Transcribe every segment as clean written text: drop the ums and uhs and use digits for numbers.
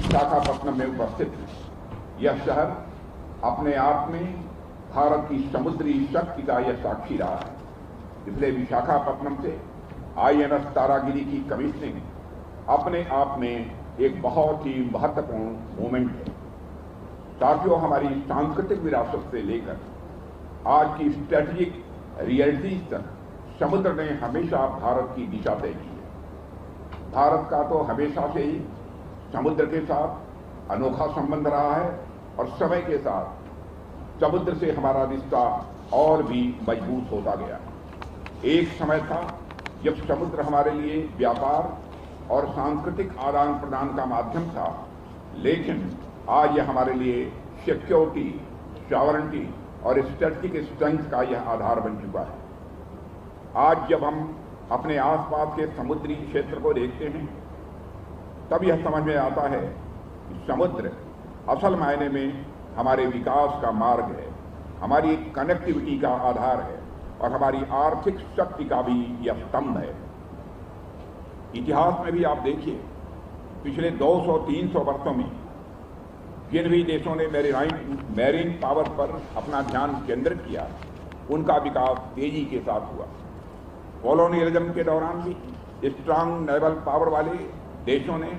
विशाखापट्टनम में उपस्थित हैं। यह शहर अपने आप में भारत की समुद्री शक्ति का यह साक्षी रहा है। इसलिए विशाखापट्टनम से INS तारागिरी की कमीशनिंग अपने आप में एक बहुत ही महत्वपूर्ण मोमेंट है। साथियों, हमारी सांस्कृतिक विरासत से लेकर आज की स्ट्रेटेजिक रियलिटीज तक समुद्र ने हमेशा भारत की दिशा तय की है। भारत का तो हमेशा से ही समुद्र के साथ अनोखा संबंध रहा है और समय के साथ समुद्र से हमारा रिश्ता और भी मजबूत होता गया। एक समय था जब समुद्र हमारे लिए व्यापार और सांस्कृतिक आदान प्रदान का माध्यम था, लेकिन आज यह हमारे लिए सिक्योरिटी, सॉवरेंटी और स्ट्रेटेजिक स्ट्रेंथ का यह आधार बन चुका है। आज जब हम अपने आसपास के समुद्री क्षेत्र को देखते हैं, तब यह समझ में आता है कि समुद्र असल मायने में हमारे विकास का मार्ग है, हमारी कनेक्टिविटी का आधार है और हमारी आर्थिक शक्ति का भी यह स्तंभ है। इतिहास में भी आप देखिए, पिछले 200-300 वर्षों में जिन भी देशों ने मैरीन पावर पर अपना ध्यान केंद्रित किया, उनका विकास तेजी के साथ हुआ। कॉलोनियलिज्म के दौरान भी स्ट्रांग नेवल पावर वाले देशों ने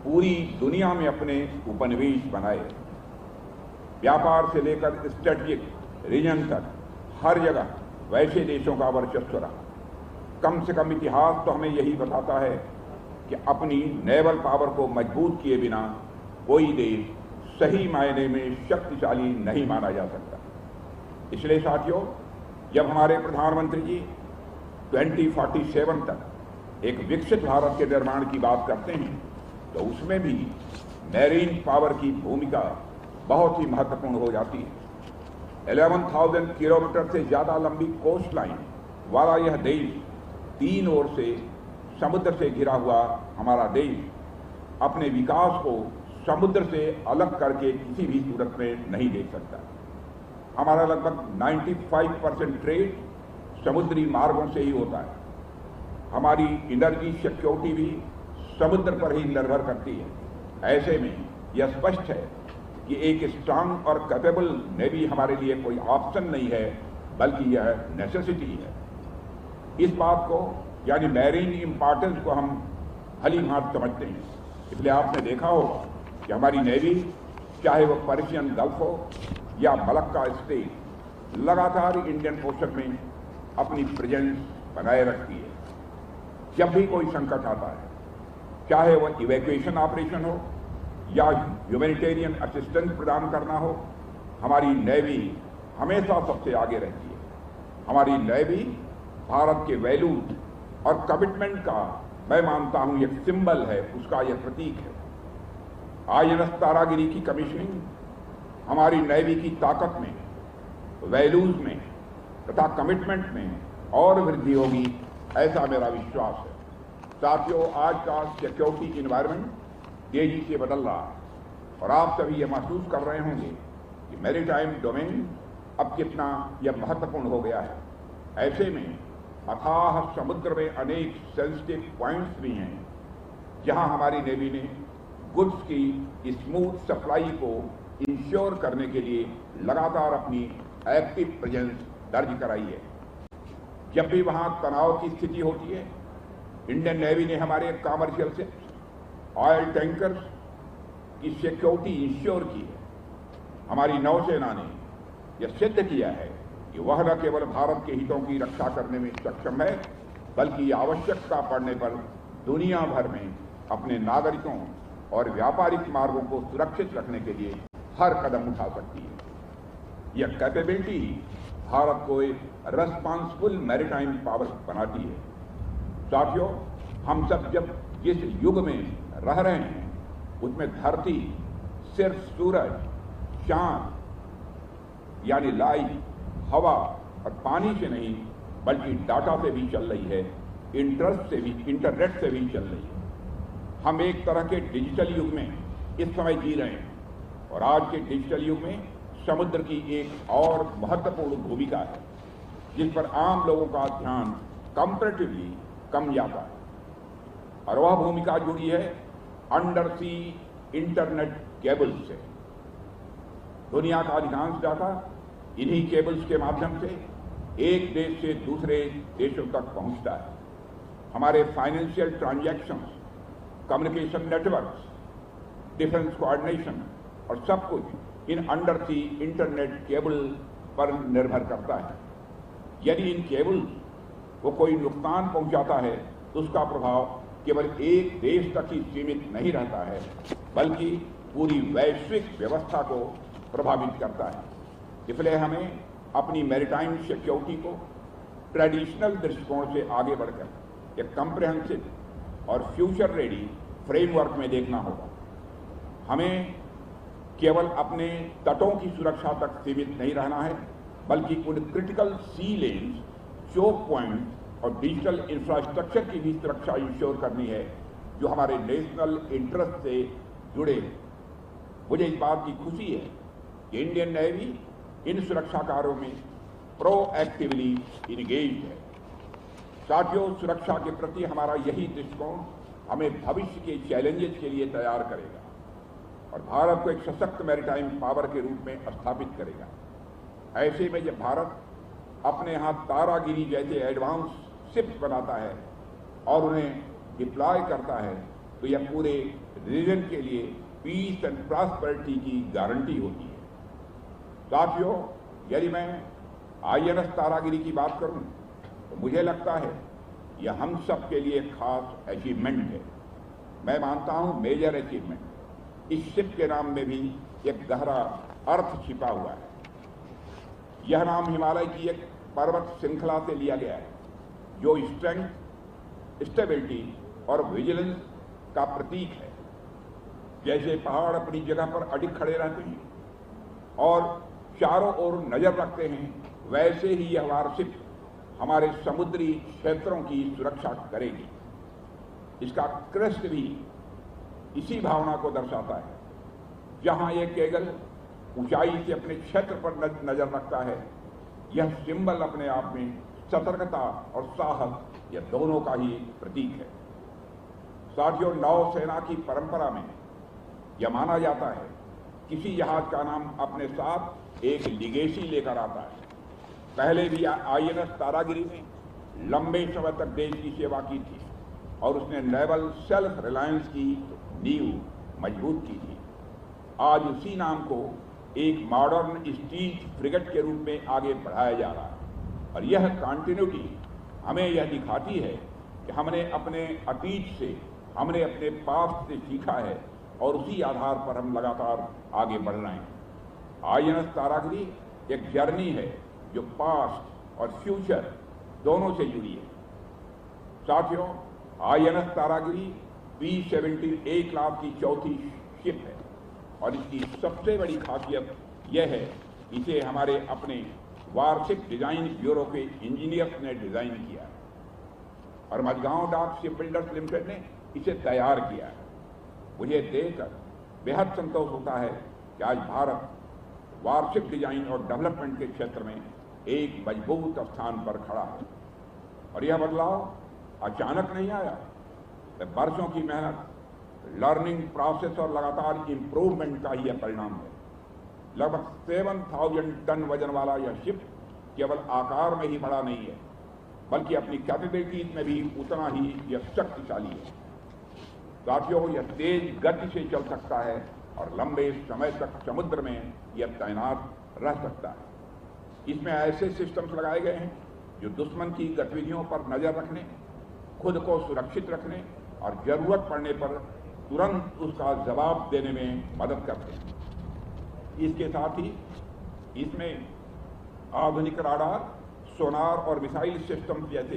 पूरी दुनिया में अपने उपनिवेश बनाए। व्यापार से लेकर स्ट्रेटेजिक रीजन तक हर जगह वैसे देशों का वर्चस्व रहा। कम से कम इतिहास तो हमें यही बताता है कि अपनी नेवल पावर को मजबूत किए बिना कोई देश सही मायने में शक्तिशाली नहीं माना जा सकता। इसलिए साथियों, जब हमारे प्रधानमंत्री जी 2047 तक एक विकसित भारत के निर्माण की बात करते हैं, तो उसमें भी मैरीन पावर की भूमिका बहुत ही महत्वपूर्ण हो जाती है। 11,000 किलोमीटर से ज्यादा लंबी कोस्ट लाइन वाला यह देश, तीन ओर से समुद्र से घिरा हुआ हमारा देश, अपने विकास को समुद्र से अलग करके किसी भी सूरत में नहीं देख सकता। हमारा लगभग 95% ट्रेड समुद्री मार्गों से ही होता है। हमारी एनर्जी सिक्योरिटी भी समुद्र पर ही निर्भर करती है। ऐसे में यह स्पष्ट है कि एक स्ट्रांग और कैपेबल नेवी हमारे लिए कोई ऑप्शन नहीं है, बल्कि यह नेसेसिटी है। इस बात को यानी मैरीन इंपॉर्टेंस को हम भली भांति समझते हैं। इसलिए आपने देखा होगा कि हमारी नेवी, चाहे वो पर्शियन गल्फ हो या मलक्का स्टेट, लगातार इंडियन ओशन में अपनी प्रेजेंस बनाए रखती है। जब भी कोई संकट आता है, चाहे वो इवैक्यूएशन ऑपरेशन हो या ह्यूमैनिटेरियन असिस्टेंस प्रदान करना हो, हमारी नेवी हमेशा सबसे आगे रहती है। हमारी नेवी भारत के वैल्यूज और कमिटमेंट का, मैं मानता हूं, एक सिंबल है, उसका यह प्रतीक है। INS तारागिरी की कमीशनिंग हमारी नेवी की ताकत में, वैल्यूज में तथा कमिटमेंट में और वृद्धि होगी, ऐसा मेरा विश्वास है। साथियों, आज का सिक्योरिटी इन्वायरमेंट तेजी से बदल रहा है और आप सभी ये महसूस कर रहे होंगे कि मैरीटाइम डोमेन अब कितना यह महत्वपूर्ण हो गया है। ऐसे में अथाह समुद्र में अनेक सेंसिटिव पॉइंट्स भी हैं, जहां हमारी नेवी ने गुड्स की स्मूथ सप्लाई को इंश्योर करने के लिए लगातार अपनी एक्टिव प्रेजेंस दर्ज कराई है। जब भी वहां तनाव की स्थिति होती है, इंडियन नेवी ने हमारे कॉमर्शियल शिप्स, ऑयल टैंकर्स की सिक्योरिटी इंश्योर की है। हमारी नौसेना ने यह सिद्ध किया है कि वह न केवल भारत के हितों की रक्षा करने में सक्षम है, बल्कि आवश्यकता पड़ने पर दुनिया भर में अपने नागरिकों और व्यापारिक मार्गों को सुरक्षित रखने के लिए हर कदम उठा सकती है। यह कैपेबिलिटी भारत को एक रेस्पॉन्सिबल मैरीटाइम पावर बनाती है। साथियों, हम सब जब जिस युग में रह रहे हैं, उसमें धरती सिर्फ सूरज, चांद यानी लाइट, हवा और पानी से नहीं, बल्कि डाटा से भी चल रही है, इंटरनेट से भी चल रही है। हम एक तरह के डिजिटल युग में इस समय जी रहे हैं और आज के डिजिटल युग में समुद्र की एक और महत्वपूर्ण भूमिका है, जिस पर आम लोगों का ध्यान कंपैरेटिवली कम जाता है, और वह भूमिका जुड़ी है अंडर सी इंटरनेट केबल्स से। दुनिया का अधिकांश डाटा इन्हीं केबल्स के माध्यम से एक देश से दूसरे देशों तक पहुंचता है। हमारे financial transactions, communication networks, defence coordination और सब कुछ इन अंडर सी इंटरनेट केबल पर निर्भर करता है। यदि इन केबल को कोई नुकसान पहुंचाता है तो उसका प्रभाव केवल एक देश तक ही सीमित नहीं रहता है, बल्कि पूरी वैश्विक व्यवस्था को प्रभावित करता है। इसलिए हमें अपनी मैरीटाइम सिक्योरिटी को ट्रेडिशनल दृष्टिकोण से आगे बढ़कर एक कम्प्रिहेंसिव और फ्यूचर रेडी फ्रेमवर्क में देखना होगा। हमें केवल अपने तटों की सुरक्षा तक सीमित नहीं रहना है, बल्कि उन क्रिटिकल सी लेन्स, चोक पॉइंट और डिजिटल इंफ्रास्ट्रक्चर की भी सुरक्षा इंश्योर करनी है जो हमारे नेशनल इंटरेस्ट से जुड़े हैं। मुझे इस बात की खुशी है कि इंडियन नेवी इन सुरक्षा कार्यों में प्रोएक्टिवली इंगेज्ड है। साथियों, सुरक्षा के प्रति हमारा यही दृष्टिकोण हमें भविष्य के चैलेंजेस के लिए तैयार करेगा और भारत को एक सशक्त मैरीटाइम पावर के रूप में स्थापित करेगा। ऐसे में जब भारत अपने यहाँ तारागिरी जैसे एडवांस शिप्स बनाता है और उन्हें डिप्लॉय करता है तो यह पूरे रीजन के लिए पीस एंड प्रॉस्पेरिटी की गारंटी होती है। साथियों, यदि मैं INS तारागिरी की बात करूं तो मुझे लगता है यह हम सब के लिए खास अचीवमेंट है। मैं मानता हूं मेजर अचीवमेंट। इस शिप के नाम में भी एक गहरा अर्थ छिपा हुआ है। यह नाम हिमालय की एक पर्वत श्रृंखला से लिया गया है जो स्ट्रेंथ, स्टेबिलिटी और विजिलेंस का प्रतीक है। जैसे पहाड़ अपनी जगह पर अडिग खड़े रहते हैं और चारों ओर नजर रखते हैं, वैसे ही यह वारशिप हमारे समुद्री क्षेत्रों की सुरक्षा करेगी। इसका क्रेस्ट भी इसी भावना को दर्शाता है। जहां यह केगल ऊंचाई से अपने क्षेत्र पर नजर रखता है, यह सिंबल अपने आप में सतर्कता और साहस, यह दोनों का ही प्रतीक है। साथियों, नौसेना की परंपरा में यह माना जाता है किसी जहाज का नाम अपने साथ एक लिगेसी लेकर आता है। पहले भी INS तारागिरी ने लंबे समय तक देश की सेवा की थी और उसने नेवल सेल्फ रिलायंस की नींव मजबूत की थी। आज उसी नाम को एक मॉडर्न स्टील फ्रिगेट के रूप में आगे बढ़ाया जा रहा है और यह कंटिन्यूटी हमें यह दिखाती है कि हमने अपने अतीत से, हमने अपने पास्ट से सीखा है और उसी आधार पर हम लगातार आगे बढ़ रहे हैं। INS तारागिरी एक जर्नी है जो पास्ट और फ्यूचर दोनों से जुड़ी है। साथियों, INS तारागिरी P-70 1 लाख की चौथी शिप है और इसकी सबसे बड़ी खासियत यह है इसे हमारे अपने वार्षिक डिजाइन ब्यूरो के इंजीनियर्स ने डिजाइन किया है और Mazagon Dock Ship Builders Limited ने इसे तैयार किया है। मुझे देखकर बेहद संतोष होता है कि आज भारत वार्षिक डिजाइन और डेवलपमेंट के क्षेत्र में एक मजबूत स्थान पर खड़ा है और यह बदलाव अचानक नहीं आया। वर्षों की मेहनत, लर्निंग प्रोसेस और लगातार इंप्रूवमेंट का ही यह परिणाम है। लगभग 7,000 टन वजन वाला यह शिप केवल आकार में ही बड़ा नहीं है, बल्कि अपनी कैपेबिलिटीज में भी उतना ही यह शक्तिशाली है। साथियों, यह तेज गति से चल सकता है और लंबे समय तक समुद्र में यह तैनात रह सकता है। इसमें ऐसे सिस्टम्स लगाए गए हैं जो दुश्मन की गतिविधियों पर नजर रखने, खुद को सुरक्षित रखने और जरूरत पड़ने पर तुरंत उसका जवाब देने में मदद करते हैं। इसके साथ ही इसमें आधुनिक राडार, सोनार और मिसाइल सिस्टम जैसे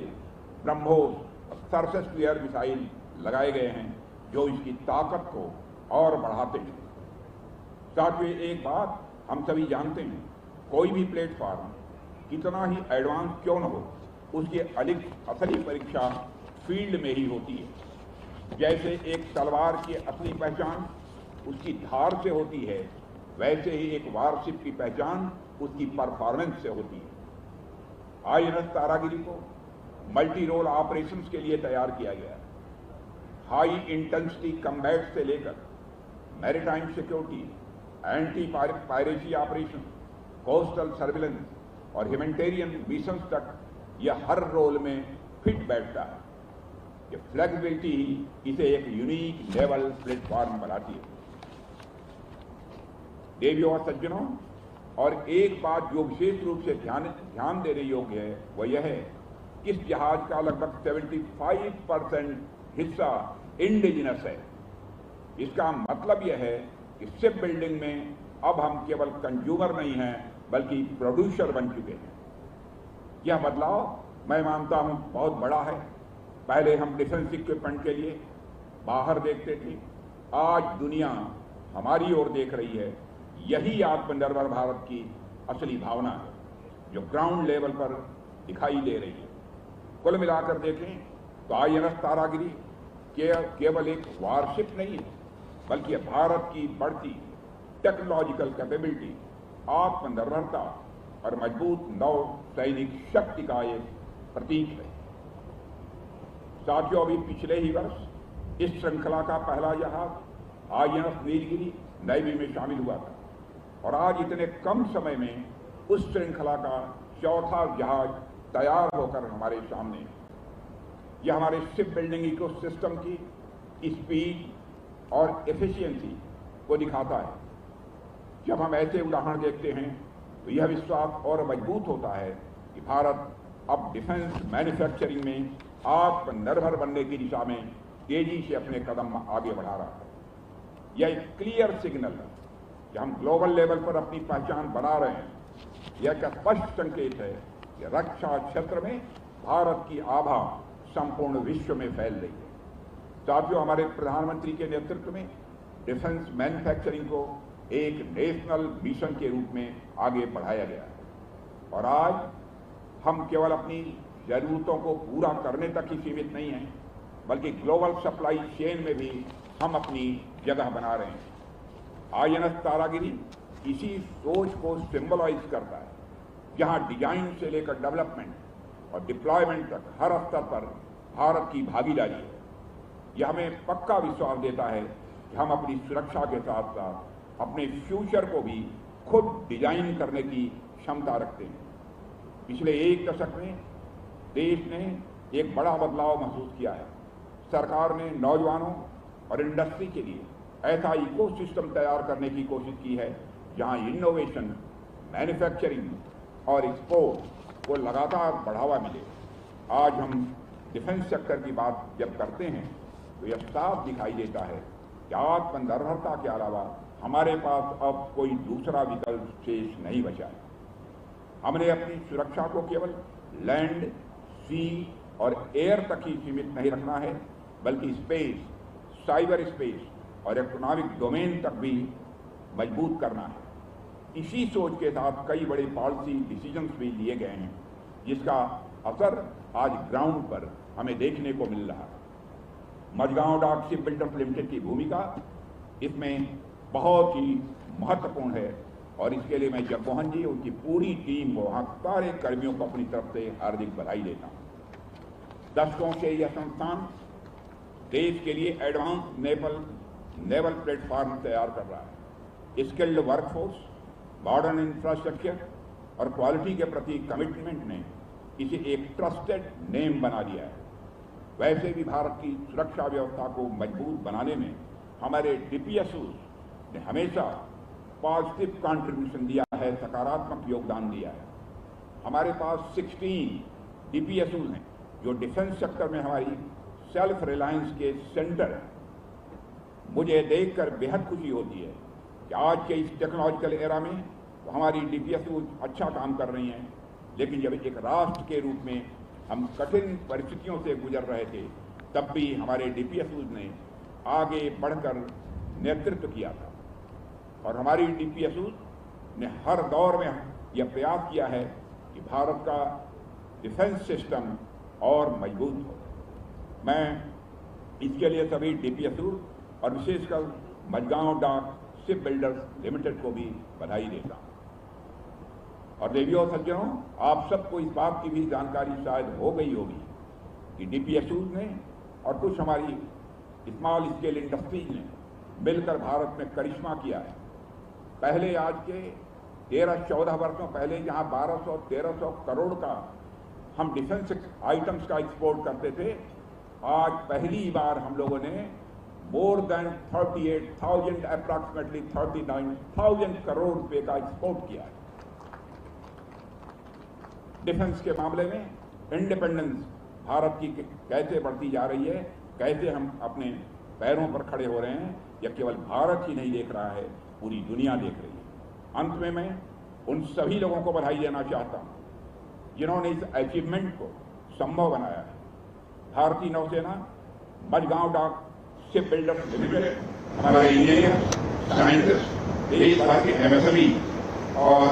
ब्रह्मोस और सरफेस टू एयर मिसाइल लगाए गए हैं जो इसकी ताकत को और बढ़ाते हैं। साथ ही एक बात हम सभी जानते हैं, कोई भी प्लेटफॉर्म कितना ही एडवांस क्यों न हो, उसकी असली परीक्षा फील्ड में ही होती है। जैसे एक तलवार की असली पहचान उसकी धार से होती है, वैसे ही एक वारशिप की पहचान उसकी परफॉर्मेंस से होती है। INS तारागिरी को मल्टी रोल ऑपरेशंस के लिए तैयार किया गया है। हाई इंटेंसिटी कम्बैट से लेकर maritime security, anti piracy operation, coastal surveillance और ह्यूमैनिटेरियन मिशंस तक यह हर रोल में फिट बैठता है। ये फ्लेक्सिबिलिटी ही इसे एक यूनिक लेवल प्लेटफॉर्म बनाती है। देवियों और सज्जनों, और एक बात जो विशेष रूप से ध्यान देने योग्य है वह यह है कि इस जहाज का लगभग 75% हिस्सा इंडिजिनस है। इसका मतलब यह है कि शिप बिल्डिंग में अब हम केवल कंज्यूमर नहीं हैं बल्कि प्रोड्यूसर बन चुके हैं। यह बदलाव मैं मानता हूं बहुत बड़ा है। पहले हम डिफेंस इक्विपमेंट के लिए बाहर देखते थे, आज दुनिया हमारी ओर देख रही है। यही आत्मनिर्भर भारत की असली भावना है जो ग्राउंड लेवल पर दिखाई दे रही है। कुल मिलाकर देखें तो INS तारागिरी केवल एक वारशिप नहीं है बल्कि भारत की बढ़ती टेक्नोलॉजिकल कैपेबिलिटी, आत्मनिर्भरता और मजबूत नौ सैनिक शक्ति का एक प्रतीक है। साथियों, अभी पिछले ही वर्ष इस श्रृंखला का पहला जहाज INS नीलगिरी नेवी में शामिल हुआ था और आज इतने कम समय में उस श्रृंखला का चौथा जहाज तैयार होकर हमारे सामने है। यह हमारे शिप बिल्डिंग इकोसिस्टम की स्पीड और एफिशिएंसी को दिखाता है। जब हम ऐसे उदाहरण देखते हैं तो यह विश्वास और मजबूत होता है कि भारत अब डिफेंस मैन्युफैक्चरिंग में आत्मनिर्भर बनने की दिशा में तेजी से अपने कदम आगे बढ़ा रहा है। यह एक क्लियर सिग्नल है कि हम ग्लोबल लेवल पर अपनी पहचान बना रहे हैं। यह एक स्पष्ट संकेत है कि रक्षा क्षेत्र में भारत की आभा संपूर्ण विश्व में फैल रही है। साथियों, हमारे प्रधानमंत्री के नेतृत्व में डिफेंस मैन्युफैक्चरिंग को एक नेशनल मिशन के रूप में आगे बढ़ाया गया है और आज हम केवल अपनी जरूरतों को पूरा करने तक ही सीमित नहीं हैं बल्कि ग्लोबल सप्लाई चेन में भी हम अपनी जगह बना रहे हैं। INS तारागिरी इसी सोच को सिंबलाइज करता है, जहां डिजाइन से लेकर डेवलपमेंट और डिप्लॉयमेंट तक हर स्तर पर भारत की भागीदारी है। यह हमें पक्का विश्वास देता है कि हम अपनी सुरक्षा के साथ साथ अपने फ्यूचर को भी खुद डिजाइन करने की क्षमता रखते हैं। पिछले एक दशक में देश ने एक बड़ा बदलाव महसूस किया है। सरकार ने नौजवानों और इंडस्ट्री के लिए ऐसा इकोसिस्टम तैयार करने की कोशिश की है जहां इनोवेशन, मैन्युफैक्चरिंग और एक्सपोर्ट को लगातार बढ़ावा मिले। आज हम डिफेंस सेक्टर की बात जब करते हैं तो यह साफ दिखाई देता है कि आत्मनिर्भरता के अलावा हमारे पास अब कोई दूसरा विकल्प शेष नहीं बचा है। हमने अपनी सुरक्षा को केवल लैंड, सी और एयर तक ही सीमित नहीं रखना है बल्कि स्पेस, साइबर स्पेस और इकोनॉमिक डोमेन तक भी मजबूत करना है। इसी सोच के साथ कई बड़े पॉलिसी डिसीजंस भी लिए गए हैं जिसका असर आज ग्राउंड पर हमें देखने को मिल रहा है। Mazagon Dock Ship Builders Limited की भूमिका इसमें बहुत ही महत्वपूर्ण है और इसके लिए मैं जगमोहन जी, उनकी पूरी टीम को, वहाँ सारे कर्मियों को अपनी तरफ से हार्दिक बधाई देता हूँ। दशकों से यह संस्थान देश के लिए एडवांस नेवल प्लेटफॉर्म तैयार कर रहा है। स्किल्ड वर्कफोर्स, मॉडर्न इंफ्रास्ट्रक्चर और क्वालिटी के प्रति कमिटमेंट ने इसे एक ट्रस्टेड नेम बना दिया है। वैसे भी भारत की सुरक्षा व्यवस्था को मजबूत बनाने में हमारे DPSUs ने हमेशा पॉजिटिव कंट्रीब्यूशन दिया है, सकारात्मक योगदान दिया है। हमारे पास 16 DPSUs हैं जो डिफेंस सेक्टर में हमारी सेल्फ रिलायंस के सेंटर हैं। मुझे देखकर बेहद खुशी होती है कि आज के इस टेक्नोलॉजिकल एरा में तो हमारी DPSUs अच्छा काम कर रही हैं, लेकिन जब एक राष्ट्र के रूप में हम कठिन परिस्थितियों से गुजर रहे थे तब भी हमारे DPSUs ने आगे बढ़कर नेतृत्व किया था और हमारी DPSUs ने हर दौर में यह प्रयास किया है कि भारत का डिफेंस सिस्टम और मजबूत हो। मैं इसके लिए सभी DPSUs और विशेषकर Mazagon Dock Ship Builders Limited को भी बधाई देता हूँ। और देवियों और सज्जनों, आप सबको इस बात की भी जानकारी शायद हो गई होगी कि DPSUs ने और कुछ हमारी स्मॉल स्केल इंडस्ट्रीज ने मिलकर भारत में करिश्मा किया है। पहले आज के 13-14 वर्षों पहले जहां 1200-1300 करोड़ का हम डिफेंस आइटम्स का एक्सपोर्ट करते थे, आज पहली बार हम लोगों ने मोर देन 38,000 अप्रॉक्सीमेटली 39,000 करोड़ रुपए का एक्सपोर्ट किया है। डिफेंस के मामले में इंडिपेंडेंस भारत की कैसे बढ़ती जा रही है, कैसे हम अपने पैरों पर खड़े हो रहे हैं, यह केवल भारत ही नहीं देख रहा है, पूरी दुनिया देख रही है। अंत में मैं उन सभी लोगों को बधाई देना चाहता हूं जिन्होंने इस अचीवमेंट को संभव बनाया है। भारतीय नौसेना, मझगांव डाक शिप बिल्डर्स लिमिटेड, हमारे इंजीनियर, साइंटिस्ट, देश भर के एमएसएमई और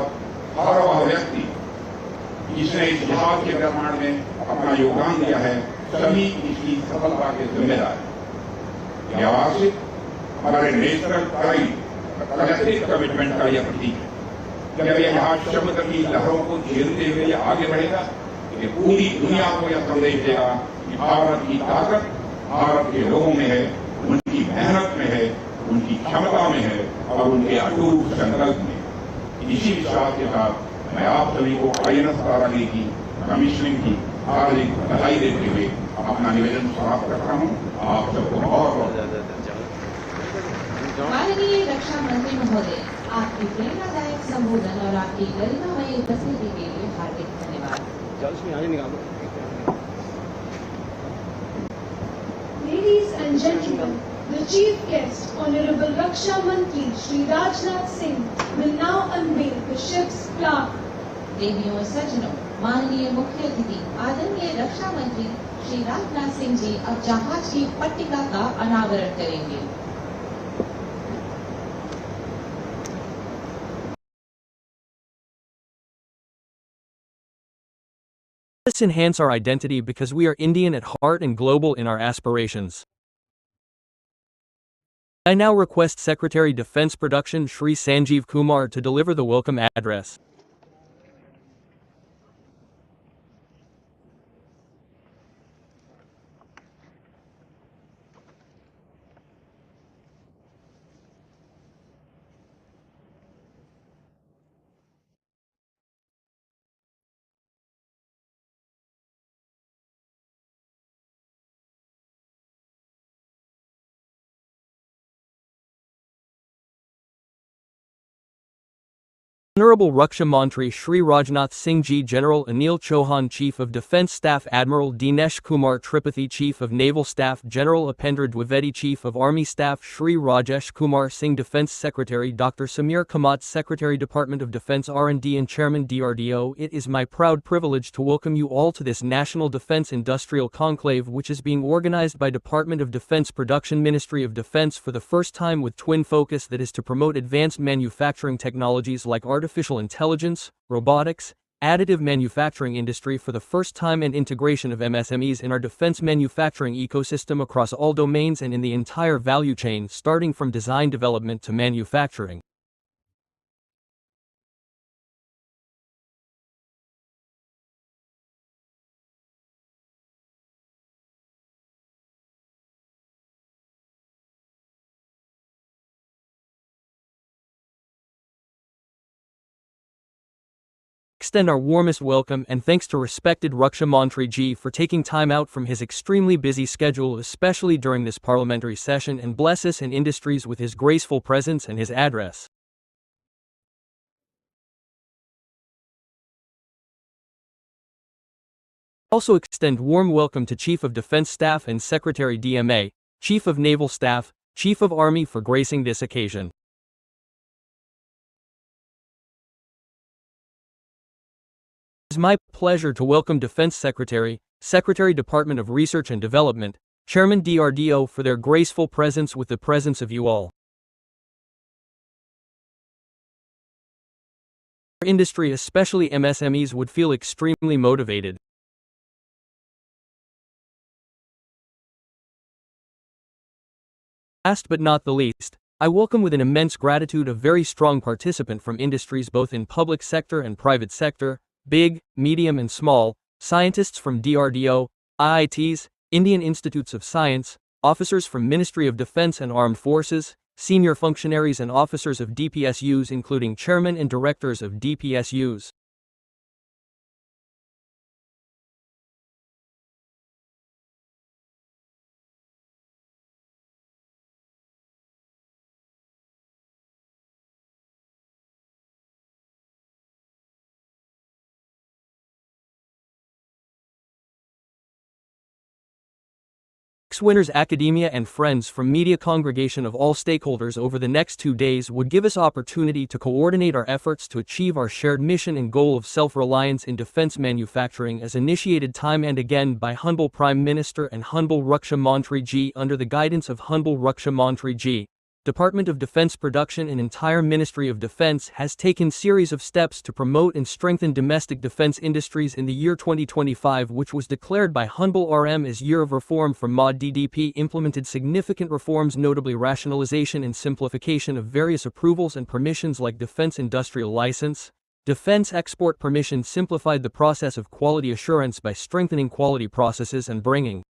हर वह व्यक्ति जिसने इस जहाज के निर्माण में अपना योगदान दिया है, सभी इसकी सफलता के जिम्मेदार हैं। यह वार्षिक हमारे नेशनल प्राइड, कलेक्टिव कमिटमेंट का यह प्रतीक है। जब यह जहाज समुद्र की लहरों को झेलते हुए आगे बढ़ेगा, ये पूरी दुनिया को यह संदेश देगा कि भारत की ताकत भारत के लोगों में है, उनकी मेहनत में है, उनकी क्षमता में है और उनके अटूट संकल्प में। इसी विश्वास के साथ मैं आप सभी को INS तारागिरी की कमीशनिंग की हार्दिक बधाई देते हुए अपना निवेदन समाप्त करता हूँ। आप सबको बहुत बहुत माननीय रक्षा मंत्री महोदय, आपकी प्रेरणादायक संबोधन और आपकी गरिमामयी उपस्थिति के लिए हार्दिक धन्यवाद। Ladies and gentlemen, the chief guest, Honorable Raksha Mantri Shri Rajnath Singh, will now unveil the ship's plaque. देवियों और सज्जनों, माननीय मुख्य अतिथि आदरणीय रक्षा मंत्री श्री राजनाथ सिंह जी अब जहाज की पट्टिका का अनावरण करेंगे। Let's enhance our identity because we are Indian at heart and global in our aspirations. I now request Secretary Defense Production Shri Sanjeev Kumar to deliver the welcome address. Honorable Raksha Mantri Shri Rajnath Singh Ji, General Anil Chauhan, Chief of Defence Staff, Admiral Dinesh Kumar Tripathi, Chief of Naval Staff, General Upendra Dwivedi, Chief of Army Staff, Shri Rajesh Kumar Singh, Defence Secretary, Dr. Samir Kamat, Secretary, Department of Defence R&D and Chairman DRDO. It is my proud privilege to welcome you all to this National Defence Industrial Conclave, which is being organized by Department of Defence Production, Ministry of Defence for the first time, with twin focus, that is to promote advanced manufacturing technologies like artificial intelligence, robotics, additive manufacturing industry for the first time, and integration of MSMEs in our defense manufacturing ecosystem across all domains and in the entire value chain, starting from design development to manufacturing. Extend our warmest welcome and thanks to respected Raksha Mantri Ji for taking time out from his extremely busy schedule, especially during this parliamentary session, and bless us in industries with his graceful presence and his address. Also extend warm welcome to Chief of Defense Staff and Secretary DMA, Chief of Naval Staff, Chief of Army for gracing this occasion. It is my pleasure to welcome Defense Secretary, Secretary Department of Research and Development, Chairman DRDO for their graceful presence with the presence of you all. Our industry, especially MSMEs, would feel extremely motivated. Last but not the least, I welcome with an immense gratitude a very strong participant from industries both in public sector and private sector, big, medium and small, scientists from DRDO, IITs, Indian Institutes of Science, officers from Ministry of Defense and Armed Forces, senior functionaries and officers of DPSUs including chairmen and directors of DPSUs. Winners, academia and friends from media congregation of all stakeholders over the next 2 days would give us opportunity to coordinate our efforts to achieve our shared mission and goal of self-reliance in defense manufacturing as initiated time and again by Honorable Prime Minister and Honorable Raksha Mantri Ji under the guidance of Honorable Raksha Mantri Ji. Department of Defense Production and entire Ministry of Defense has taken series of steps to promote and strengthen domestic defense industries in the year 2025, which was declared by Honorable RM as Year of Reform for MOD. DDP implemented significant reforms, notably rationalization and simplification of various approvals and permissions like Defense Industrial License, Defense Export Permission, simplified the process of quality assurance by strengthening quality processes and bringing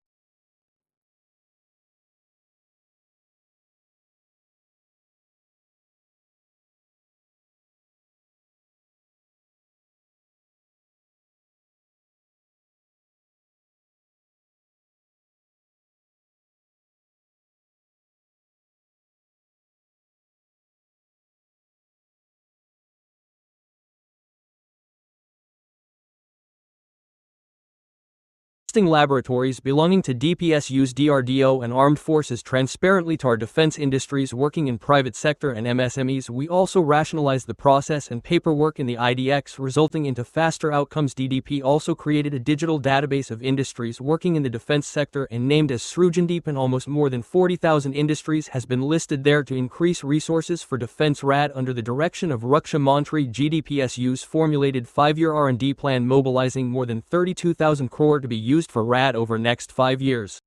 laboratories belonging to DPSUs, DRDO and armed forces transparently to our defense industries working in private sector and MSMEs. We also rationalized the process and paperwork in the IDX, resulting into faster outcomes. DDP also created a digital database of industries working in the defense sector and named as Srujandeep, and almost more than 40,000 industries has been listed there to increase resources for defense. RAD under the direction of Raksha Mantri GDPSUs formulated 5-year R&D plan mobilizing more than 32,000 crore to be used for RAD over next 5 years.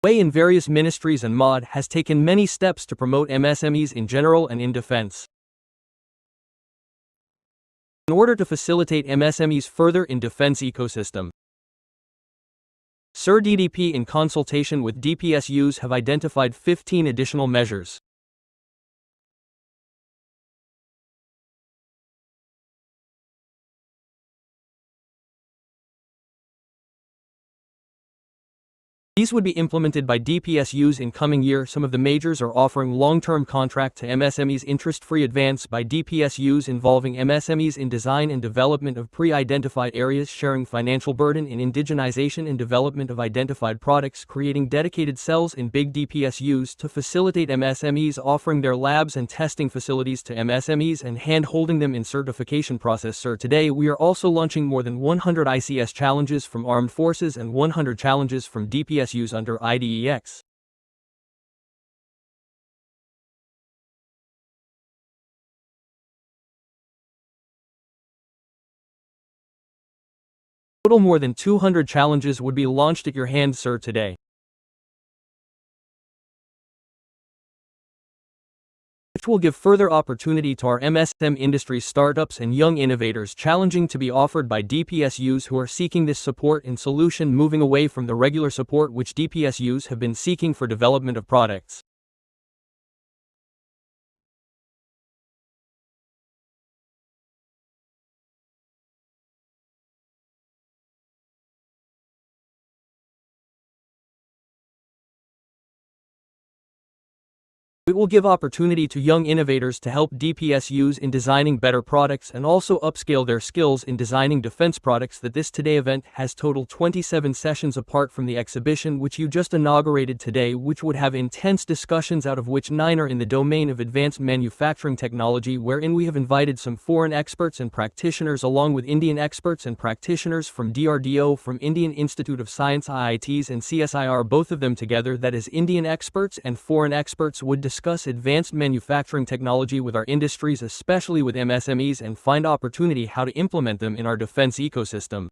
In various ministries and MOD has taken many steps to promote MSMEs in general and in defense. In order to facilitate MSMEs further in defense ecosystem, Sir DDP in consultation with DPSUs have identified 15 additional measures. These would be implemented by DPSUs in coming year. Some of the majors are offering long-term contract to MSMEs, interest-free advance by DPSUs involving MSMEs in design and development of pre-identified areas, sharing financial burden in indigenization and development of identified products, creating dedicated cells in big DPSUs to facilitate MSMEs, offering their labs and testing facilities to MSMEs and hand-holding them in certification process. Sir, today we are also launching more than 100 ICS challenges from armed forces and 100 challenges from DPSUs under IDEX. Total more than 200 challenges would be launched at your hand, sir, today, which will give further opportunity to our MSM industry startups and young innovators, challenging to be offered by DPSUs who are seeking this support and solution, moving away from the regular support which DPSUs have been seeking for development of products. It will give opportunity to young innovators to help DPSUs in designing better products and also upscale their skills in designing defense products. That this today event has total 27 sessions apart from the exhibition which you just inaugurated today, which would have intense discussions, out of which 9 are in the domain of advanced manufacturing technology, wherein we have invited some foreign experts and practitioners along with Indian experts and practitioners from DRDO, from Indian Institute of Science, IITs and CSIR, both of them together, that is Indian experts and foreign experts, would discuss advanced manufacturing technology with our industries, especially with MSMEs, and find opportunity how to implement them in our defense ecosystem.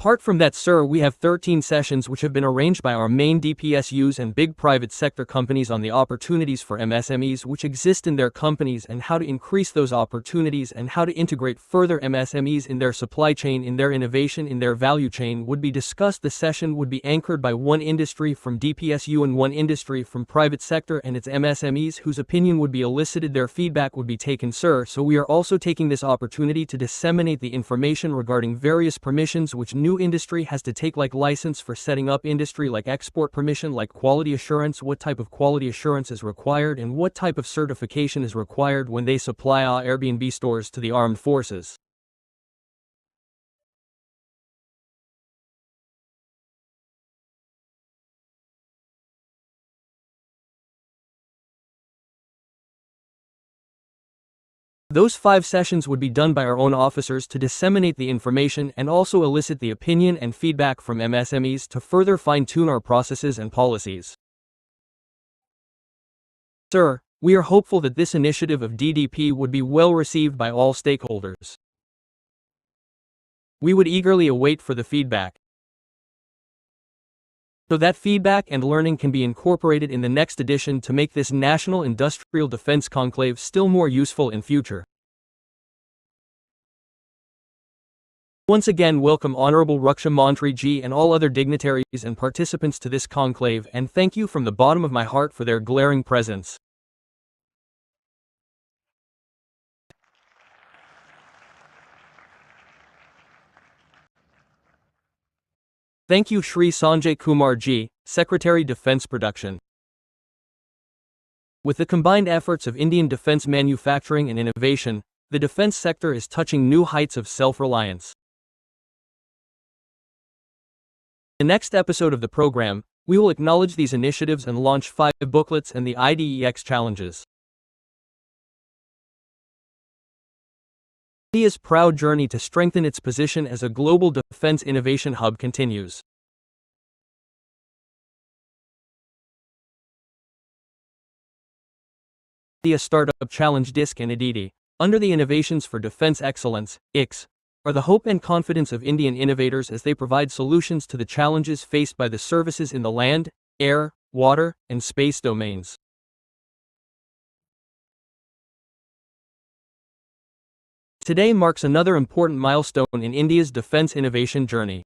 Apart from that, sir, we have 13 sessions which have been arranged by our main DPSUs and big private sector companies on the opportunities for MSMEs which exist in their companies and how to increase those opportunities and how to integrate further MSMEs in their supply chain, in their innovation, in their value chain would be discussed. The session would be anchored by one industry from DPSU and one industry from private sector and its MSMEs whose opinion would be elicited, their feedback would be taken, sir. So we are also taking this opportunity to disseminate the information regarding various permissions which new industry has to take, like license for setting up industry, like export permission, like quality assurance, what type of quality assurance is required and what type of certification is required when they supply Airbnb stores to the armed forces. Those 5 sessions would be done by our own officers to disseminate the information and also elicit the opinion and feedback from MSMEs to further fine-tune our processes and policies. Sir, we are hopeful that this initiative of DDP would be well received by all stakeholders. We would eagerly await for the feedback, so that feedback and learning can be incorporated in the next edition to make this National Industrial Defense Conclave still more useful in future. Once again, welcome Honorable Raksha Mantri Ji and all other dignitaries and participants to this conclave, and thank you from the bottom of my heart for their glaring presence. Thank you Shri Sanjay Kumar Ji, Secretary Defense Production. With the combined efforts of Indian defense manufacturing and innovation, the defense sector is touching new heights of self-reliance. In the next episode of the program, we will acknowledge these initiatives and launch 5 booklets and the IDEX challenges. India's proud journey to strengthen its position as a global defense innovation hub continues. India Startup Challenge DISC and ADITI, under the Innovations for Defense Excellence, IX, are the hope and confidence of Indian innovators as they provide solutions to the challenges faced by the services in the land, air, water, and space domains. Today marks another important milestone in India's defense innovation journey.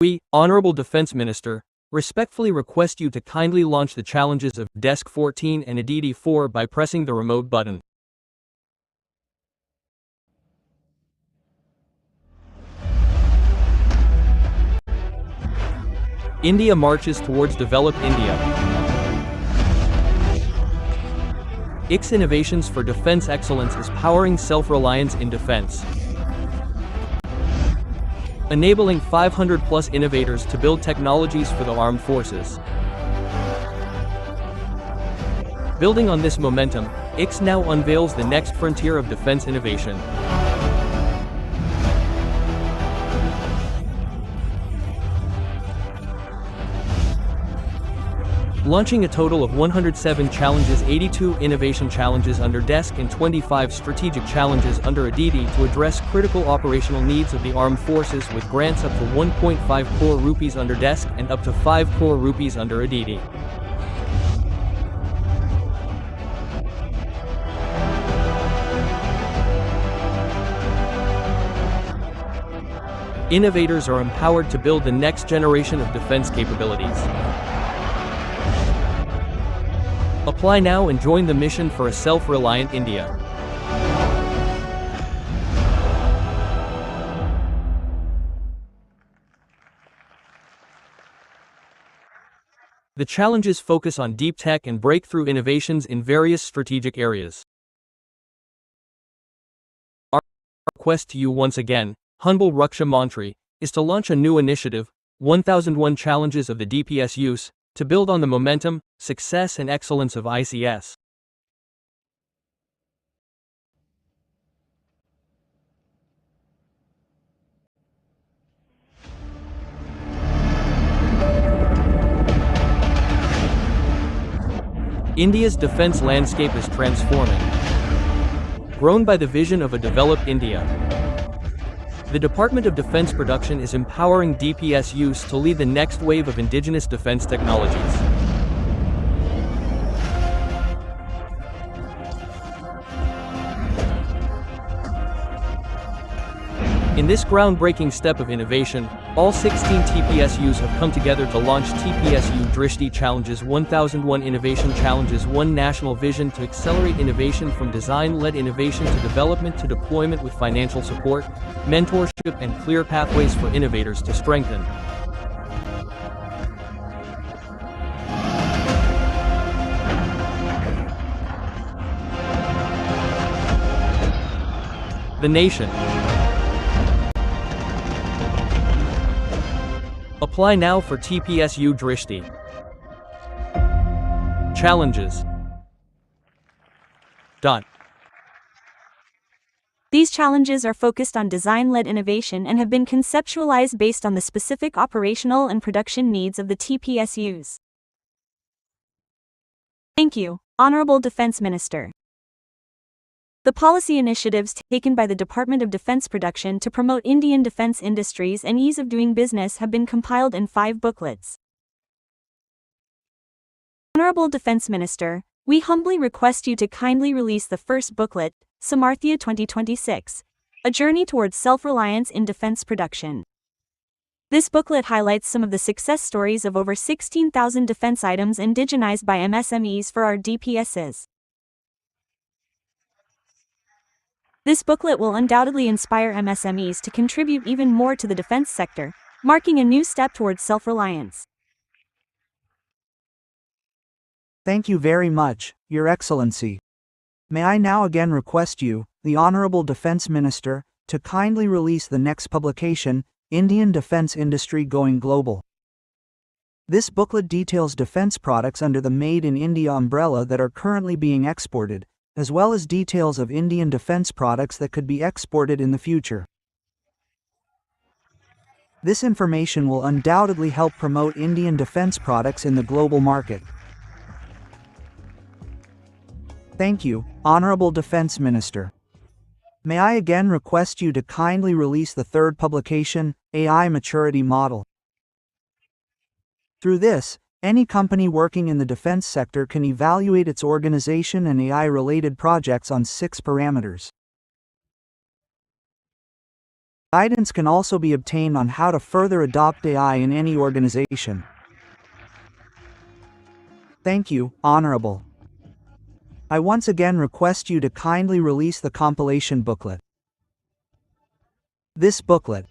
We, Honorable Defense Minister, respectfully request you to kindly launch the challenges of DESC 14 and ADITI 4 by pressing the remote button. India marches towards developed India. IX Innovations for Defense Excellence is powering self-reliance in defense, enabling 500-plus innovators to build technologies for the armed forces. Building on this momentum, IX now unveils the next frontier of defense innovation. Launching a total of 107 challenges, 82 innovation challenges under DESC and 25 strategic challenges under ADITI to address critical operational needs of the armed forces, with grants up to 1.5 crore rupees under DESC and up to 5 crore rupees under ADITI. Innovators are empowered to build the next generation of defense capabilities. Apply now and join the mission for a self-reliant India. The challenges focus on deep tech and breakthrough innovations in various strategic areas. Our request to you once again, Honorable Raksha Mantri, is to launch a new initiative, 1001 Challenges of the DPSUs, to build on the momentum, success and excellence of ICS. India's defense landscape is transforming. Grown by the vision of a developed India, The Department of Defense Production is empowering DPSUs to lead the next wave of indigenous defense technologies. In this groundbreaking step of innovation, all 16 TPSUs have come together to launch TPSU Drishti Challenges 1001 Innovation Challenges 1 National Vision to accelerate innovation from design-led innovation to development to deployment with financial support, mentorship and clear pathways for innovators to strengthen the nation. Apply now for TPSU Drishti Challenges. These challenges are focused on design-led innovation and have been conceptualized based on the specific operational and production needs of the TPSUs. Thank you, Honorable Defense Minister. The policy initiatives taken by the Department of Defense Production to promote Indian defense industries and ease of doing business have been compiled in 5 booklets. Honorable Defense Minister, we humbly request you to kindly release the first booklet, Samarthya 2026, A Journey Towards Self-Reliance in Defense Production. This booklet highlights some of the success stories of over 16,000 defense items indigenized by MSMEs for our DPSs. This booklet will undoubtedly inspire MSMEs to contribute even more to the defense sector, marking a new step towards self-reliance. Thank you very much, Your Excellency. May I now again request you, the Honorable Defense Minister, to kindly release the next publication, Indian Defense Industry Going Global. This booklet details defense products under the Made in India umbrella that are currently being exported, as well as details of Indian defense products that could be exported in the future. This information will undoubtedly help promote Indian defense products in the global market. Thank you, Honorable Defense Minister. May I again request you to kindly release the third publication, AI Maturity Model. Through this, any company working in the defense sector can evaluate its organization and AI-related projects on 6 parameters. Guidance can also be obtained on how to further adopt AI in any organization. Thank you, Honorable. I once again request you to kindly release the compilation booklet. This booklet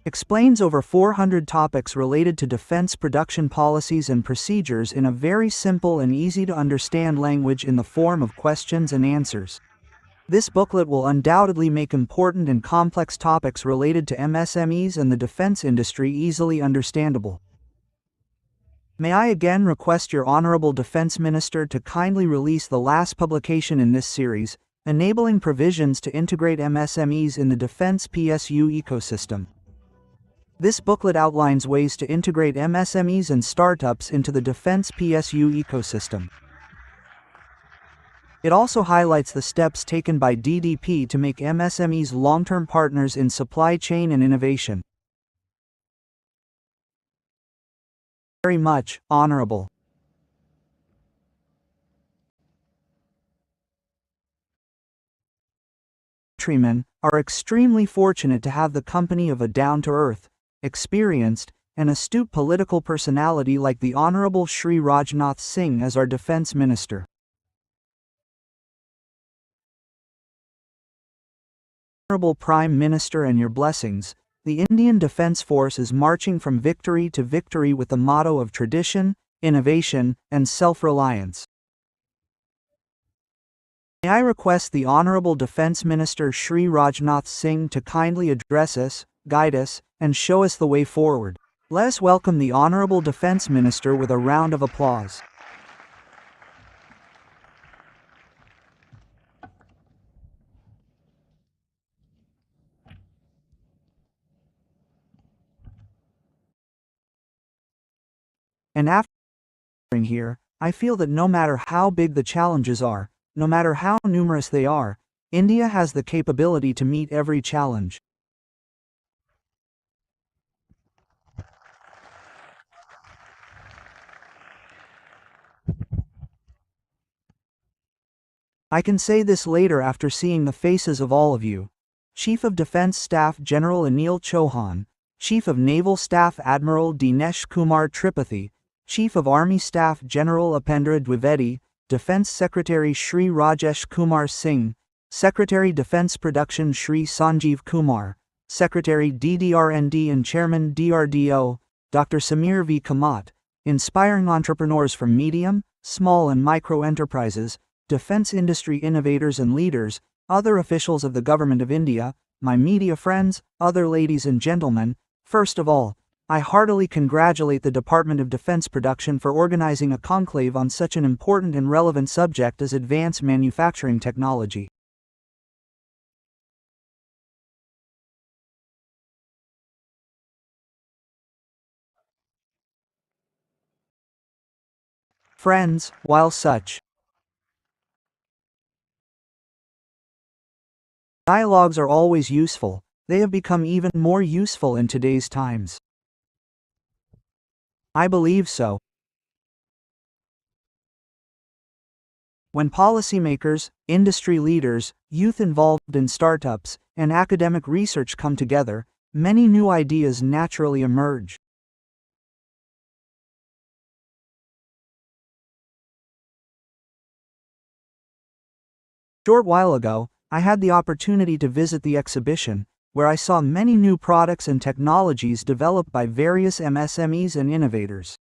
explains over 400 topics related to defense production policies and procedures in a very simple and easy-to-understand language in the form of questions and answers. This booklet will undoubtedly make important and complex topics related to MSMEs and the defense industry easily understandable. May I again request your Honorable Defense Minister to kindly release the last publication in this series, Enabling Provisions to Integrate MSMEs in the Defense PSU Ecosystem. This booklet outlines ways to integrate MSMEs and startups into the defense PSU ecosystem. It also highlights the steps taken by DDP to make MSMEs long-term partners in supply chain and innovation. Very much, Honorable. Countrymen are extremely fortunate to have the company of a down-to-earth, experienced, and astute political personality like the Honorable Shri Rajnath Singh as our Defense Minister. Honorable Prime Minister, and your blessings, the Indian Defence Force is marching from victory to victory with the motto of tradition, innovation, and self-reliance. May I request the Honorable Defence Minister Shri Rajnath Singh to kindly address us, guide us, and show us the way forward. Let us welcome the Honorable Defense Minister with a round of applause. And after here, I feel that no matter how big the challenges are, no matter how numerous they are, India has the capability to meet every challenge. I can say this later after seeing the faces of all of you. Chief of Defence Staff General Anil Chauhan, Chief of Naval Staff Admiral Dinesh Kumar Tripathi, Chief of Army Staff General Upendra Dwivedi, Defence Secretary Shri Rajesh Kumar Singh, Secretary Defence Production Shri Sanjeev Kumar, Secretary DDR&D and Chairman DRDO, Dr. Samir V. Kamat, inspiring entrepreneurs from medium, small and micro enterprises, defense industry innovators and leaders, other officials of the Government of India, my media friends, other ladies and gentlemen, first of all, I heartily congratulate the Department of Defense Production for organizing a conclave on such an important and relevant subject as advanced manufacturing technology. Friends, while such dialogues are always useful, they have become even more useful in today's times. I believe so. When policymakers, industry leaders, youth involved in startups, and academic research come together, many new ideas naturally emerge. A short while ago, I had the opportunity to visit the exhibition, where I saw many new products and technologies developed by various MSMEs and innovators.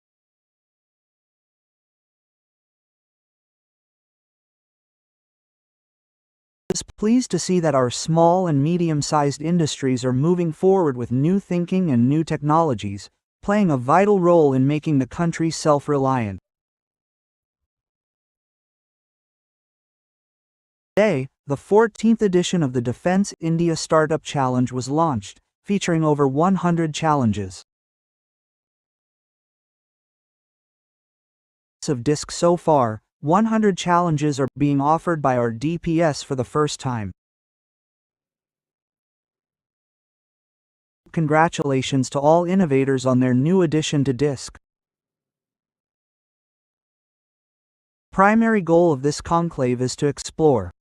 I was pleased to see that our small and medium-sized industries are moving forward with new thinking and new technologies, playing a vital role in making the country self-reliant. Today, the 14th edition of the Defence India Startup Challenge was launched, featuring over 100 challenges. Of discs so far, 100 challenges are being offered by our DPS for the first time. Congratulations to all innovators on their new addition to DISC. Primary goal of this conclave is to explore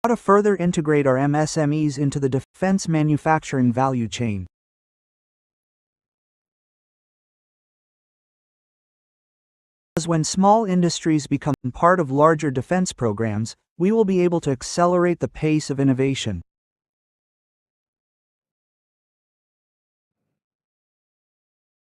how to further integrate our MSMEs into the defense manufacturing value chain. As when small industries become part of larger defense programs, we will be able to accelerate the pace of innovation.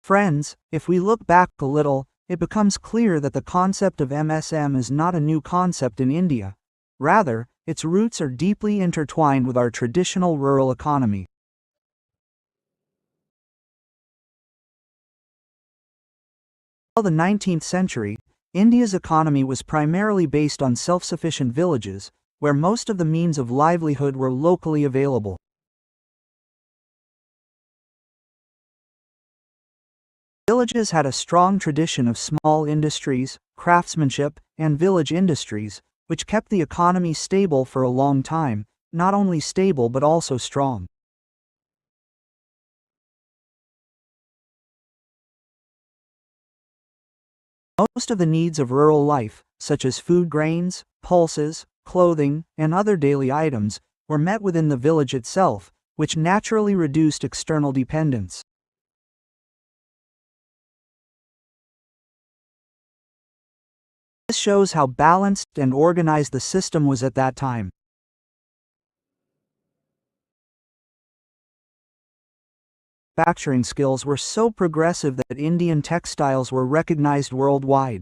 Friends, if we look back a little, it becomes clear that the concept of MSM is not a new concept in India. Rather, its roots are deeply intertwined with our traditional rural economy. Until the 19th century, India's economy was primarily based on self-sufficient villages, where most of the means of livelihood were locally available. Villages had a strong tradition of small industries, craftsmanship, and village industries, which kept the economy stable for a long time, not only stable but also strong. Most of the needs of rural life, such as food grains, pulses, clothing, and other daily items, were met within the village itself, which naturally reduced external dependence. This shows how balanced and organized the system was at that time. Manufacturing skills were so progressive that Indian textiles were recognized worldwide.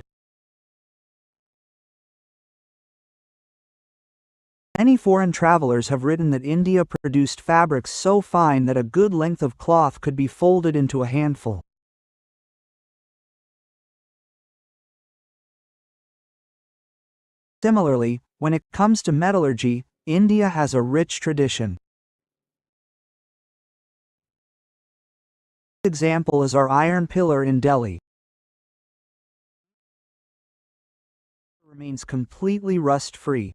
Many foreign travelers have written that India produced fabrics so fine that a good length of cloth could be folded into a handful. Similarly, when it comes to metallurgy, India has a rich tradition. An example is our iron pillar in Delhi. remains completely rust-free.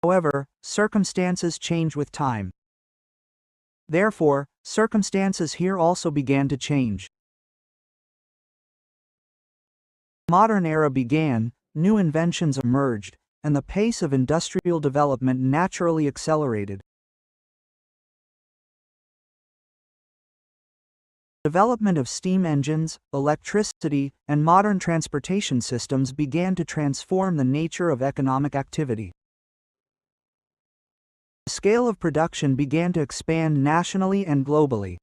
However, circumstances change with time. Therefore, circumstances here also began to change. The modern era began, new inventions emerged, and the pace of industrial development naturally accelerated. Development of steam engines, electricity, and modern transportation systems began to transform the nature of economic activity. The scale of production began to expand nationally and globally.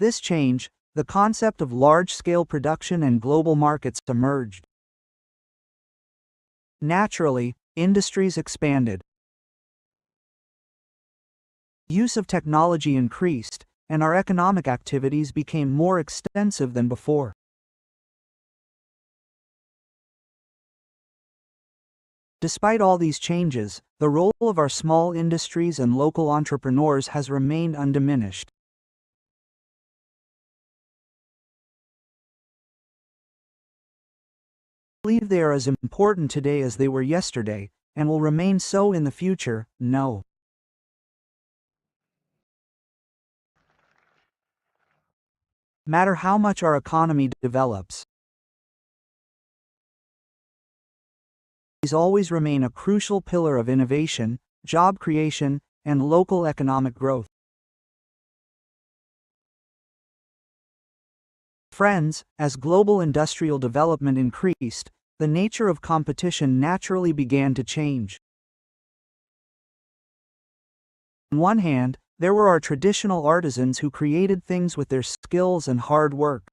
This change, the concept of large-scale production and global markets emerged. Naturally, industries expanded. Use of technology increased, and our economic activities became more extensive than before. Despite all these changes, the role of our small industries and local entrepreneurs has remained undiminished. I believe they are as important today as they were yesterday, and will remain so in the future. No matter how much our economy develops, these always remain a crucial pillar of innovation, job creation, and local economic growth. Friends, as global industrial development increased, the nature of competition naturally began to change. On one hand, there were our traditional artisans who created things with their skills and hard work.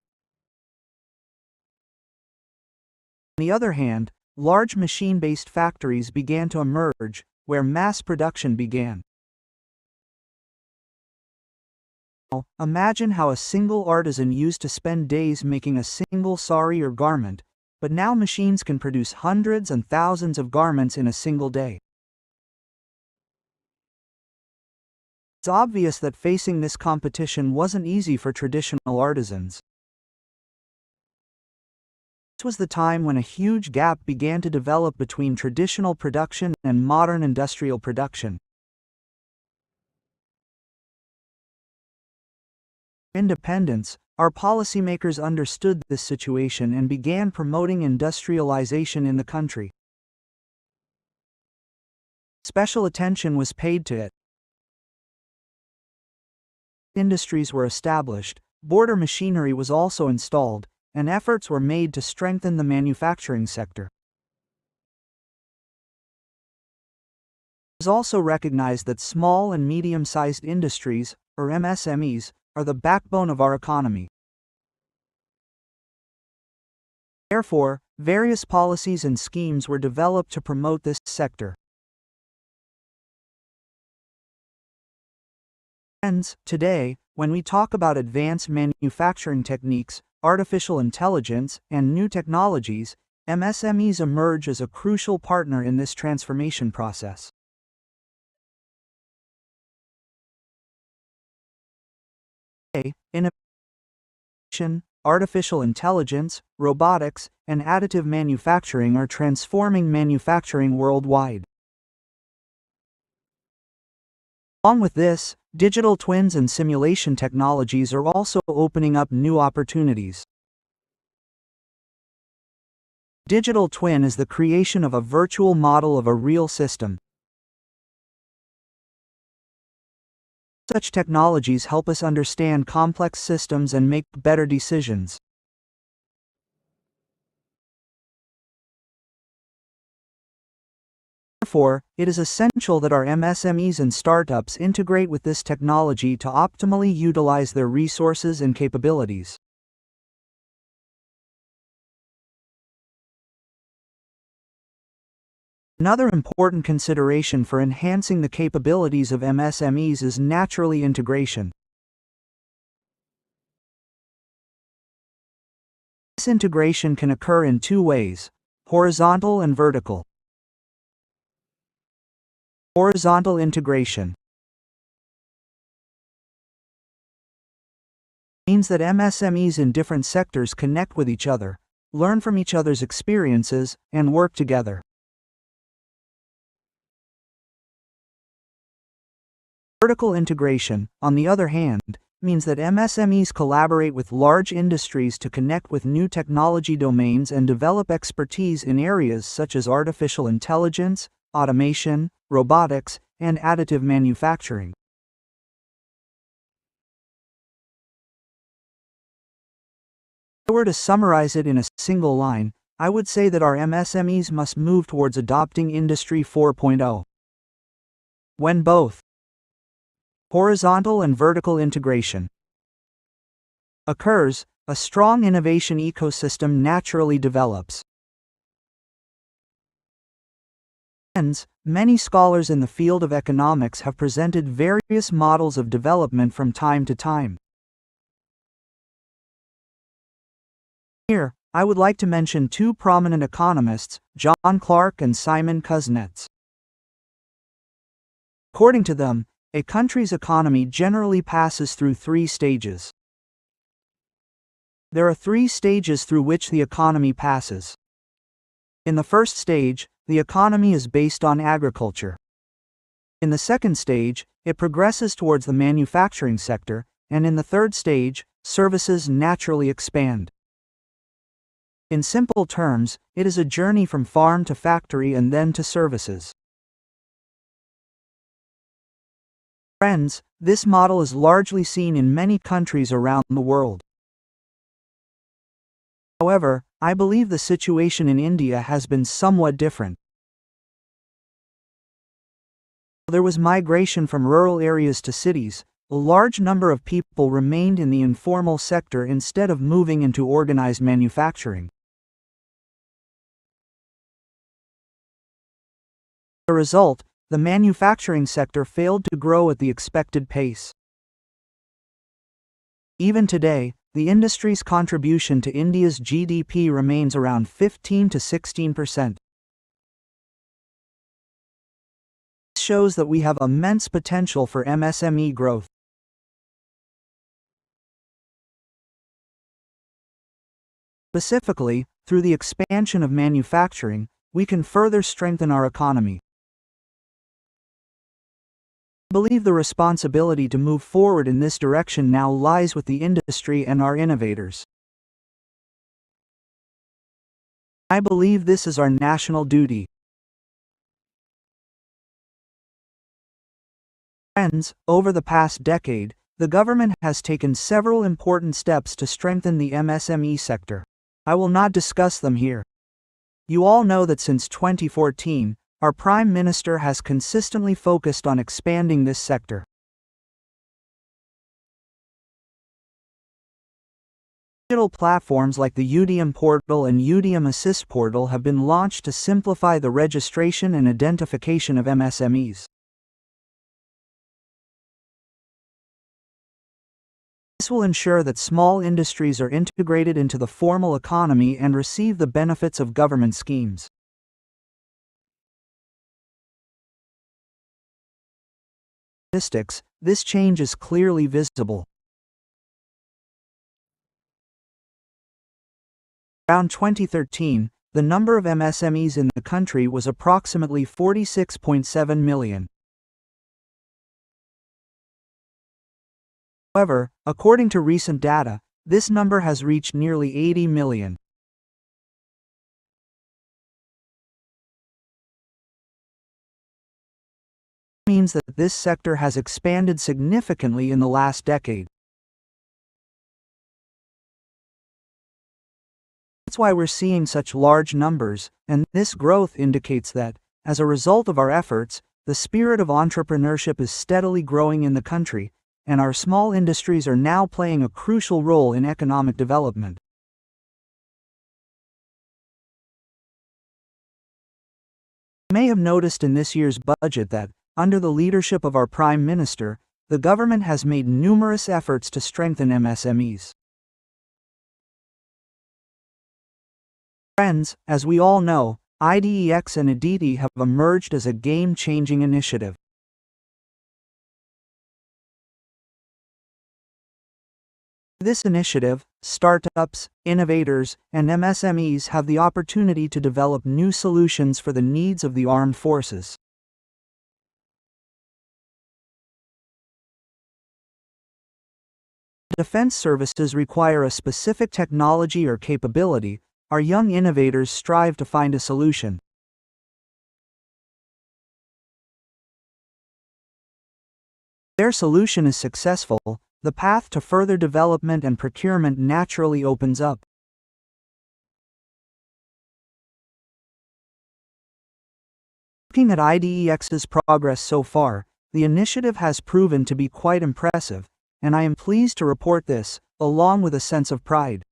On the other hand, large machine-based factories began to emerge, where mass production began. Now, imagine how a single artisan used to spend days making a single sari or garment, but now machines can produce hundreds and thousands of garments in a single day. It's obvious that facing this competition wasn't easy for traditional artisans. This was the time when a huge gap began to develop between traditional production and modern industrial production. Independence, our policymakers understood this situation and began promoting industrialization in the country. Special attention was paid to it. Industries were established, border machinery was also installed, and efforts were made to strengthen the manufacturing sector. It was also recognized that small and medium-sized industries, or MSMEs, are the backbone of our economy. Therefore, various policies and schemes were developed to promote this sector. Friends, today, when we talk about advanced manufacturing techniques, artificial intelligence, and new technologies, MSMEs emerge as a crucial partner in this transformation process. Innovation, artificial intelligence, robotics, and additive manufacturing are transforming manufacturing worldwide. Along with this, digital twins and simulation technologies are also opening up new opportunities. Digital twin is the creation of a virtual model of a real system. Such technologies help us understand complex systems and make better decisions. Therefore, it is essential that our MSMEs and startups integrate with this technology to optimally utilize their resources and capabilities. Another important consideration for enhancing the capabilities of MSMEs is naturally integration. This integration can occur in two ways: horizontal and vertical. Horizontal integration. means that MSMEs in different sectors connect with each other, learn from each other's experiences, and work together. Vertical integration, on the other hand, means that MSMEs collaborate with large industries to connect with new technology domains and develop expertise in areas such as artificial intelligence, automation, robotics, and additive manufacturing. If I were to summarize it in a single line, I would say that our MSMEs must move towards adopting Industry 4.0. When both horizontal and vertical integration occurs, a strong innovation ecosystem naturally develops. Many scholars in the field of economics have presented various models of development from time to time. Here, I would like to mention two prominent economists, John Clark and Simon Kuznets. According to them, a country's economy generally passes through three stages. There are three stages through which the economy passes. In the first stage, the economy is based on agriculture. In the second stage, it progresses towards the manufacturing sector, and in the third stage, services naturally expand. In simple terms, it is a journey from farm to factory and then to services. Friends, this model is largely seen in many countries around the world. However, I believe the situation in India has been somewhat different. There was migration from rural areas to cities. A large number of people remained in the informal sector instead of moving into organized manufacturing. As a result, the manufacturing sector failed to grow at the expected pace. Even today, the industry's contribution to India's GDP remains around 15 to 16%. This shows that we have immense potential for MSME growth. Specifically, through the expansion of manufacturing, we can further strengthen our economy. I believe the responsibility to move forward in this direction now lies with the industry and our innovators. I believe this is our national duty. Friends, over the past decade, the government has taken several important steps to strengthen the MSME sector. I will not discuss them here. You all know that since 2014, our Prime Minister has consistently focused on expanding this sector. Digital platforms like the UDM Portal and UDM Assist Portal have been launched to simplify the registration and identification of MSMEs. This will ensure that small industries are integrated into the formal economy and receive the benefits of government schemes. Statistics, this change is clearly visible. Around 2013, the number of MSMEs in the country was approximately 46.7 million. However, according to recent data, this number has reached nearly 80 million. This means that this sector has expanded significantly in the last decade. That's why we're seeing such large numbers, and this growth indicates that, as a result of our efforts, the spirit of entrepreneurship is steadily growing in the country, and our small industries are now playing a crucial role in economic development. You may have noticed in this year's budget that, under the leadership of our Prime Minister, the government has made numerous efforts to strengthen MSMEs. Friends, as we all know, IDEX and Aditi have emerged as a game-changing initiative. This initiative, startups, innovators, and MSMEs have the opportunity to develop new solutions for the needs of the armed forces. Defense services require a specific technology or capability. Our young innovators strive to find a solution. Their solution is successful, the path to further development and procurement naturally opens up. Looking at IDEX's progress so far, the initiative has proven to be quite impressive, and I am pleased to report this, along with a sense of pride.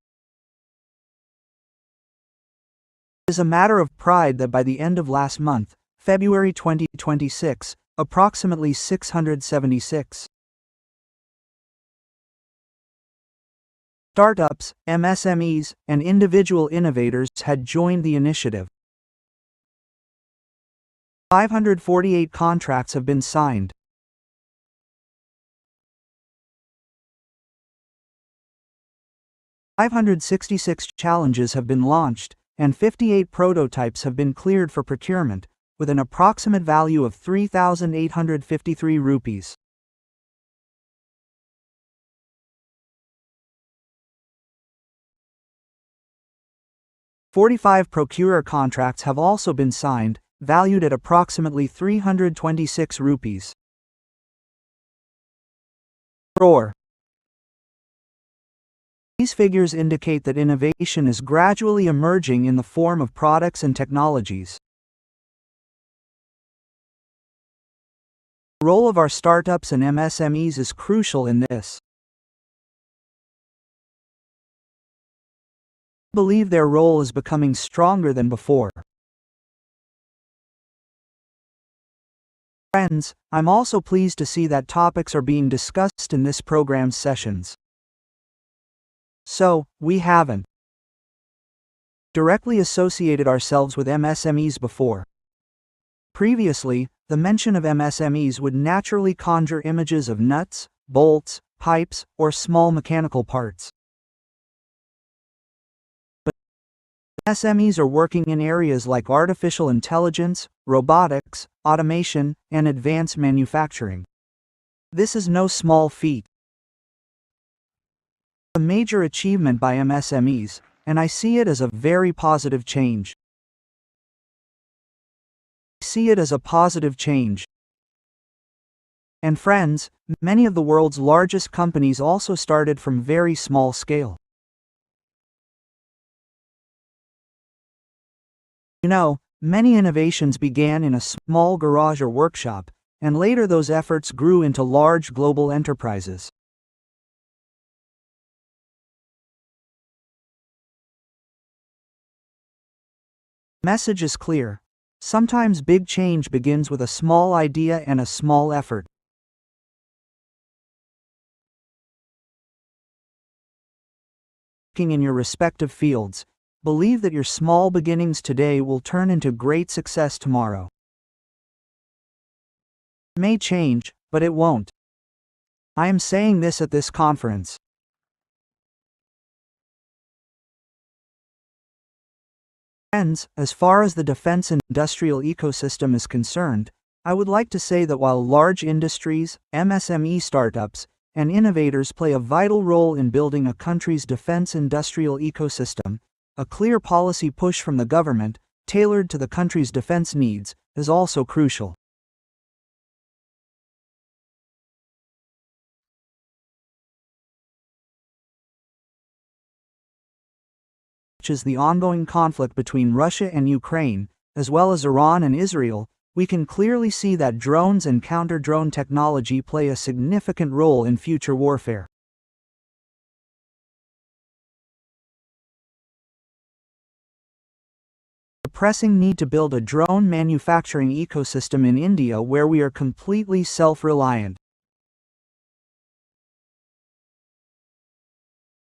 It is a matter of pride that by the end of last month, February 2026, approximately 676 startups, MSMEs, and individual innovators had joined the initiative. 548 contracts have been signed. 566 challenges have been launched, and 58 prototypes have been cleared for procurement, with an approximate value of 3,853 rupees. "45 procurer contracts have also been signed, valued at approximately 326 rupees. crore. These figures indicate that innovation is gradually emerging in the form of products and technologies. The role of our startups and MSMEs is crucial in this. I believe their role is becoming stronger than before. Friends, I'm also pleased to see that topics are being discussed in this program's sessions. So, we haven't directly associated ourselves with MSMEs before. Previously, the mention of MSMEs would naturally conjure images of nuts, bolts, pipes, or small mechanical parts. But MSMEs are working in areas like artificial intelligence, robotics, automation, and advanced manufacturing. This is no small feat. A major achievement by MSMEs, and I see it as a very positive change. And friends, many of the world's largest companies also started from very small scale. You know, many innovations began in a small garage or workshop, and later those efforts grew into large global enterprises. The message is clear. Sometimes big change begins with a small idea and a small effort. Working in your respective fields, believe that your small beginnings today will turn into great success tomorrow. It may change, but it won't. I am saying this at this conference. Friends, as far as the defense industrial ecosystem is concerned, I would like to say that while large industries, MSME startups, and innovators play a vital role in building a country's defense industrial ecosystem, a clear policy push from the government, tailored to the country's defense needs, is also crucial. Such as the ongoing conflict between Russia and Ukraine, as well as Iran and Israel, we can clearly see that drones and counter-drone technology play a significant role in future warfare. The pressing need to build a drone manufacturing ecosystem in India where we are completely self-reliant.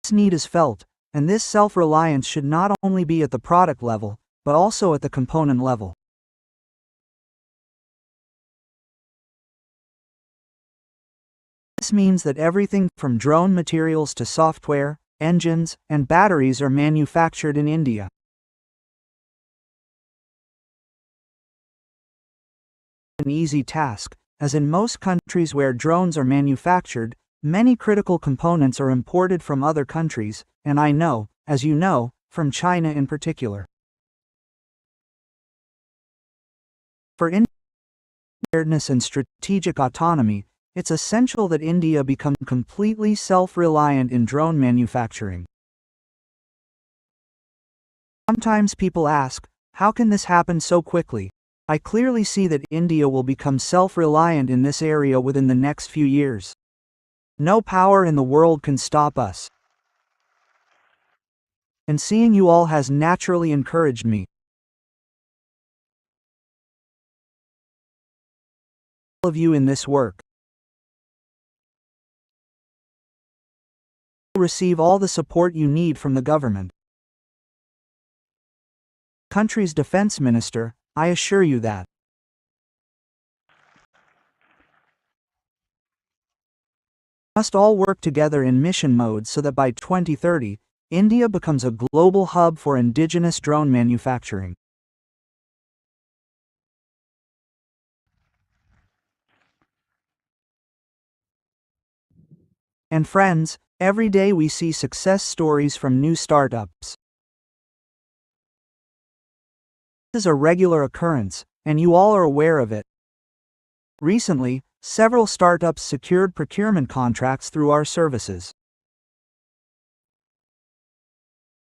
This need is felt, and this self-reliance should not only be at the product level, but also at the component level. This means that everything from drone materials to software, engines, and batteries are manufactured in India. An easy task, as in most countries where drones are manufactured, many critical components are imported from other countries, and I know, as you know, from China in particular. For India's preparedness and strategic autonomy, it's essential that India become completely self-reliant in drone manufacturing. Sometimes people ask, how can this happen so quickly? I clearly see that India will become self-reliant in this area within the next few years. No power in the world can stop us. And seeing you all has naturally encouraged me. All of you in this work. You will receive all the support you need from the government. Country's defense minister, I assure you that. We must all work together in mission mode so that by 2030, India becomes a global hub for indigenous drone manufacturing. And friends, every day we see success stories from new startups. This is a regular occurrence, and you all are aware of it. Recently, several startups secured procurement contracts through our services.